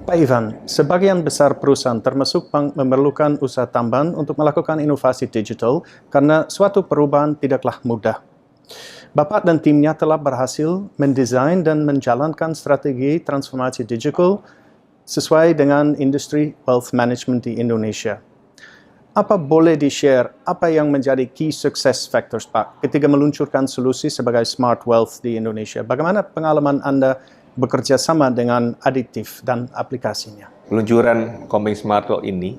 Pak Ivan, sebagian besar perusahaan termasuk bank memerlukan usaha tambahan untuk melakukan inovasi digital karena suatu perubahan tidaklah mudah. Bapak dan timnya telah berhasil mendesain dan menjalankan strategi transformasi digital sesuai dengan industri wealth management di Indonesia. Apa boleh di-share apa yang menjadi key success factors, Pak, ketika meluncurkan solusi sebagai smart wealth di Indonesia? Bagaimana pengalaman Anda bekerja sama dengan Additif dan aplikasinya? Peluncuran Kombank Smart Wealth ini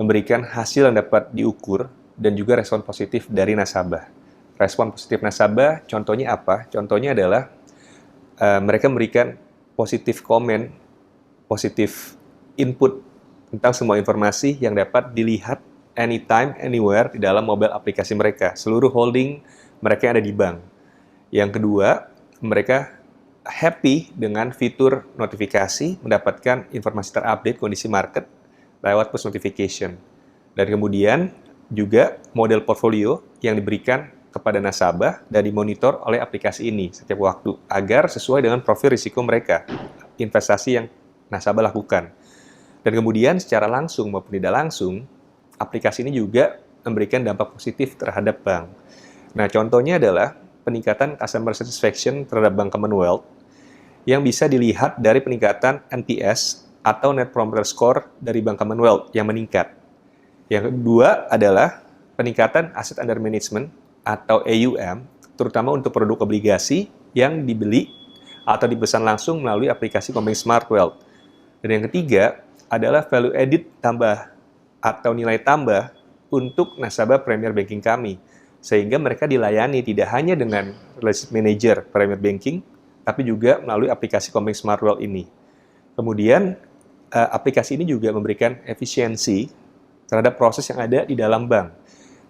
memberikan hasil yang dapat diukur dan juga respon positif dari nasabah. Respon positif nasabah, contohnya apa? Contohnya adalah mereka memberikan positif komen, positif input tentang semua informasi yang dapat dilihat anytime, anywhere di dalam mobile aplikasi mereka, seluruh holding mereka yang ada di bank. Yang kedua, mereka happy dengan fitur notifikasi, mendapatkan informasi terupdate kondisi market lewat push notification. Dan kemudian juga model portfolio yang diberikan kepada nasabah dan dimonitor oleh aplikasi ini setiap waktu agar sesuai dengan profil risiko mereka, investasi yang nasabah lakukan. Dan kemudian secara langsung maupun tidak langsung, aplikasi ini juga memberikan dampak positif terhadap bank. Nah, contohnya adalah peningkatan customer satisfaction terhadap Bank Commonwealth yang bisa dilihat dari peningkatan NPS atau Net Promoter Score dari Bank Commonwealth yang meningkat. Yang kedua adalah peningkatan Asset Under Management atau AUM, terutama untuk produk obligasi yang dibeli atau dipesan langsung melalui aplikasi Kombank Smart Wealth. Dan yang ketiga adalah value added tambah atau nilai tambah untuk nasabah Premier Banking kami, sehingga mereka dilayani tidak hanya dengan Relationship Manager Premier Banking, tapi juga melalui aplikasi Kombank Smart Wealth ini. Kemudian, aplikasi ini juga memberikan efisiensi terhadap proses yang ada di dalam bank.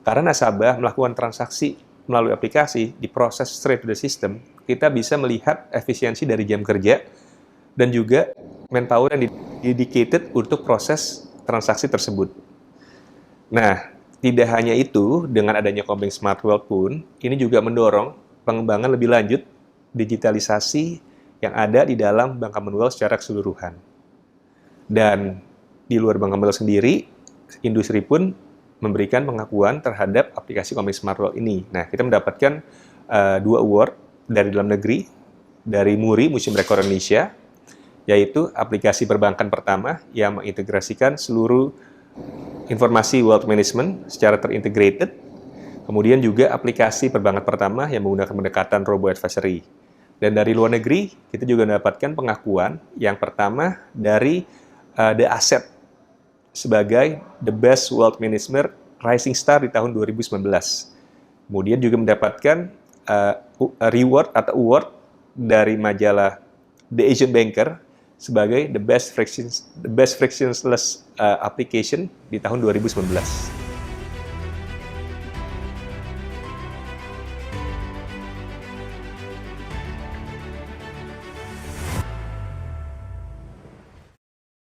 Karena nasabah melakukan transaksi melalui aplikasi, diproses straight to the system, kita bisa melihat efisiensi dari jam kerja dan juga manpower yang dedicated untuk proses transaksi tersebut. Nah, tidak hanya itu, dengan adanya Kombank Smart Wealth pun, ini juga mendorong pengembangan lebih lanjut digitalisasi yang ada di dalam Bank Commonwealth secara keseluruhan. Dan di luar Bank Commonwealth sendiri, industri pun memberikan pengakuan terhadap aplikasi Kombank Smart Wealth ini. Nah, kita mendapatkan 2 award dari dalam negeri, dari MURI, Museum Rekor Indonesia, yaitu aplikasi perbankan pertama yang mengintegrasikan seluruh informasi wealth management secara terintegrated, kemudian juga aplikasi perbankan pertama yang menggunakan pendekatan robo-advisory. Dan dari luar negeri, kita juga mendapatkan pengakuan yang pertama dari The Asset sebagai The Best Wealth Management Rising Star di tahun 2019. Kemudian juga mendapatkan reward atau award dari majalah The Asian Banker sebagai The Best Frictionless Application di tahun 2019.